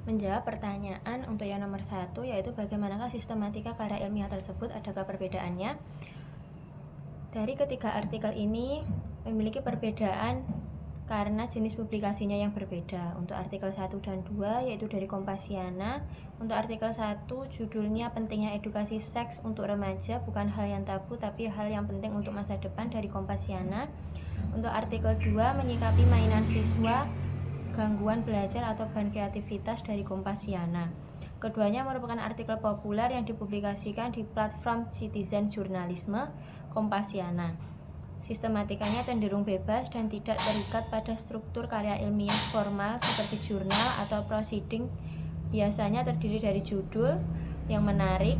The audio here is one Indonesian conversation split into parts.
menjawab pertanyaan untuk yang nomor 1, yaitu bagaimanakah sistematika karya ilmiah tersebut, adakah perbedaannya? Dari ketiga artikel ini memiliki perbedaan karena jenis publikasinya yang berbeda. Untuk artikel 1 dan 2 yaitu dari Kompasiana. Untuk artikel 1 judulnya Pentingnya Edukasi Seks untuk Remaja, bukan hal yang tabu tapi hal yang penting untuk masa depan, dari Kompasiana. Untuk artikel 2 Menyikapi mainan siswa, gangguan belajar atau bahan kreativitas, dari Kompasiana. Keduanya merupakan artikel populer yang dipublikasikan di platform Citizen Jurnalisme Kompasiana. Sistematikanya cenderung bebas dan tidak terikat pada struktur karya ilmiah formal seperti jurnal atau proceeding. Biasanya terdiri dari judul yang menarik,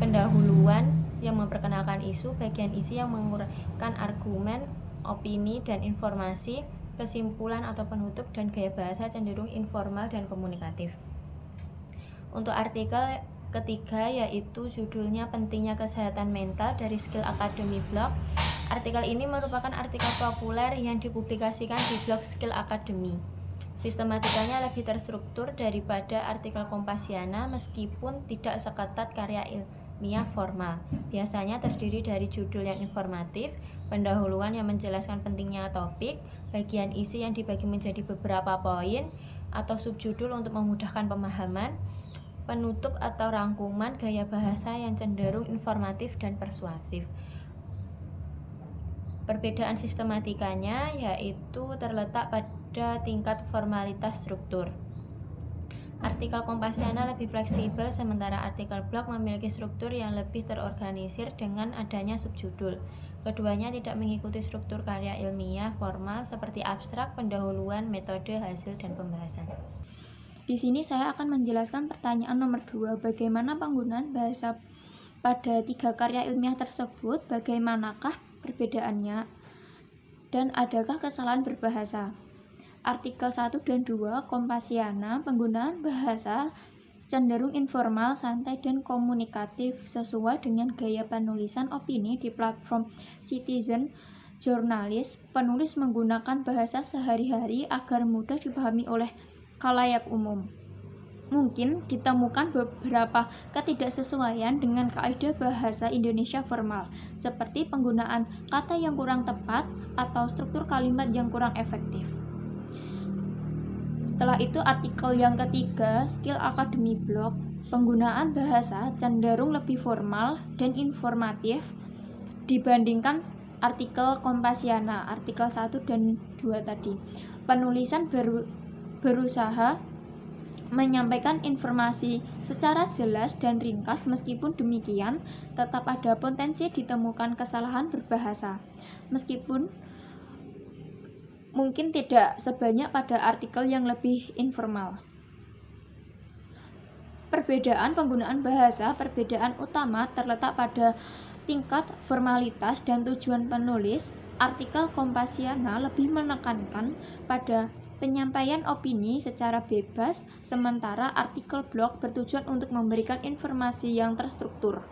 pendahuluan yang memperkenalkan isu, bagian isi yang menguraikan argumen, opini, dan informasi, kesimpulan atau penutup, dan gaya bahasa cenderung informal dan komunikatif. Untuk artikel ketiga yaitu judulnya Pentingnya Kesehatan Mental, dari Skill Academy Blog. Artikel ini merupakan artikel populer yang dipublikasikan di blog Skill Academy. Sistematikanya lebih terstruktur daripada artikel Kompasiana meskipun tidak seketat karya ilmiah formal. Biasanya terdiri dari judul yang informatif, pendahuluan yang menjelaskan pentingnya topik, bagian isi yang dibagi menjadi beberapa poin atau subjudul untuk memudahkan pemahaman, penutup atau rangkuman, gaya bahasa yang cenderung informatif dan persuasif. Perbedaan sistematikanya yaitu terletak pada tingkat formalitas struktur. Artikel Kompasiana lebih fleksibel, sementara artikel blog memiliki struktur yang lebih terorganisir dengan adanya subjudul. Keduanya tidak mengikuti struktur karya ilmiah formal seperti abstrak, pendahuluan, metode, hasil, dan pembahasan. Di sini saya akan menjelaskan pertanyaan nomor 2, bagaimana penggunaan bahasa pada 3 karya ilmiah tersebut, bagaimanakah perbedaannya, dan adakah kesalahan berbahasa. Artikel 1 dan 2 Kompasiana, penggunaan bahasa cenderung informal, santai, dan komunikatif sesuai dengan gaya penulisan opini di platform Citizen Jurnalis. Penulis menggunakan bahasa sehari-hari agar mudah dipahami oleh khalayak umum. Mungkin ditemukan beberapa ketidaksesuaian dengan kaidah bahasa Indonesia formal, seperti penggunaan kata yang kurang tepat atau struktur kalimat yang kurang efektif. Setelah itu artikel yang ketiga, Skill Academy Blog, penggunaan bahasa cenderung lebih formal dan informatif dibandingkan artikel Kompasiana, artikel 1 dan 2 tadi. Penulisan berusaha menyampaikan informasi secara jelas dan ringkas. Meskipun demikian, tetap ada potensi ditemukan kesalahan berbahasa, meskipun mungkin tidak sebanyak pada artikel yang lebih informal. Perbedaan penggunaan bahasa, perbedaan utama terletak pada tingkat formalitas dan tujuan penulis. Artikel Kompasiana lebih menekankan pada penyampaian opini secara bebas, sementara artikel blog bertujuan untuk memberikan informasi yang terstruktur.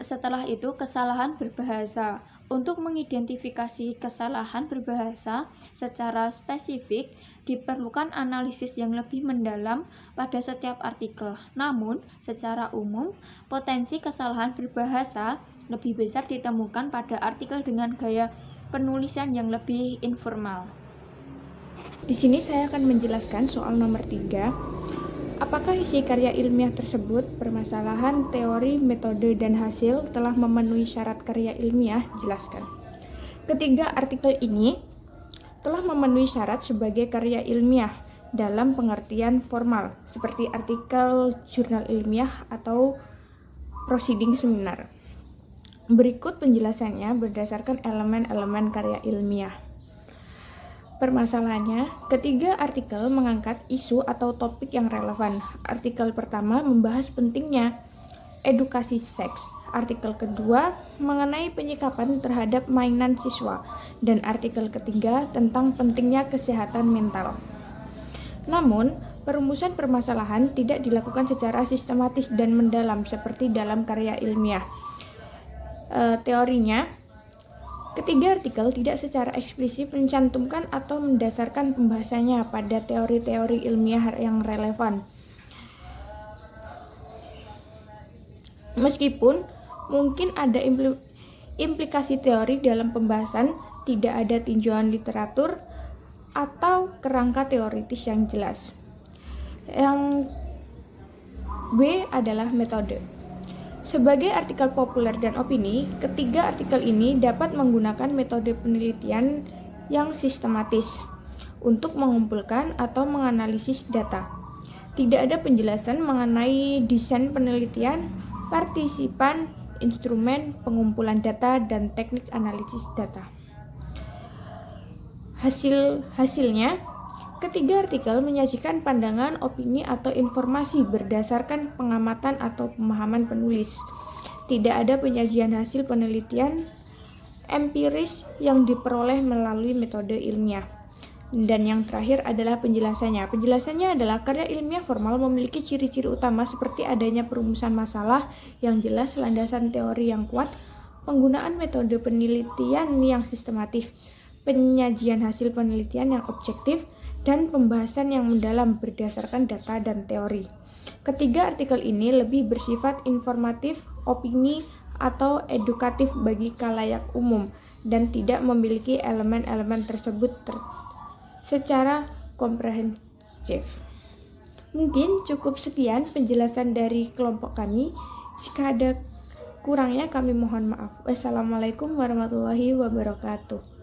Setelah itu, kesalahan berbahasa. Untuk mengidentifikasi kesalahan berbahasa secara spesifik, diperlukan analisis yang lebih mendalam pada setiap artikel. Namun, secara umum, potensi kesalahan berbahasa lebih besar ditemukan pada artikel dengan gaya penulisan yang lebih informal. Di sini saya akan menjelaskan soal nomor 3. Apakah isi karya ilmiah tersebut, permasalahan, teori, metode, dan hasil telah memenuhi syarat karya ilmiah? Jelaskan. Ketiga artikel ini telah memenuhi syarat sebagai karya ilmiah dalam pengertian formal, seperti artikel jurnal ilmiah atau proceeding seminar. Berikut penjelasannya berdasarkan elemen-elemen karya ilmiah. Permasalahannya, ketiga artikel mengangkat isu atau topik yang relevan. Artikel pertama membahas pentingnya edukasi seks. Artikel kedua mengenai penyikapan terhadap mainan siswa. Dan artikel ketiga tentang pentingnya kesehatan mental. Namun, perumusan permasalahan tidak dilakukan secara sistematis dan mendalam seperti dalam karya ilmiah. Teorinya, Ketiga artikel tidak secara eksplisit mencantumkan atau mendasarkan pembahasannya pada teori-teori ilmiah yang relevan. Meskipun mungkin ada implikasi teori dalam pembahasan, tidak ada tinjauan literatur atau kerangka teoritis yang jelas. Yang B adalah metode. Sebagai artikel populer dan opini, ketiga artikel ini dapat menggunakan metode penelitian yang sistematis untuk mengumpulkan atau menganalisis data. Tidak ada penjelasan mengenai desain penelitian, partisipan, instrumen pengumpulan data, dan teknik analisis data. Hasilnya, ketiga artikel menyajikan pandangan, opini, atau informasi berdasarkan pengamatan atau pemahaman penulis. Tidak ada penyajian hasil penelitian empiris yang diperoleh melalui metode ilmiah. Dan yang terakhir adalah penjelasannya. Penjelasannya adalah karya ilmiah formal memiliki ciri-ciri utama seperti adanya perumusan masalah yang jelas, landasan teori yang kuat, penggunaan metode penelitian yang sistematif, penyajian hasil penelitian yang objektif, dan pembahasan yang mendalam berdasarkan data dan teori. Ketiga artikel ini lebih bersifat informatif, opini, atau edukatif bagi khalayak umum dan tidak memiliki elemen-elemen tersebut secara komprehensif. Mungkin cukup sekian penjelasan dari kelompok kami. Jika ada kurangnya kami mohon maaf. Wassalamualaikum warahmatullahi wabarakatuh.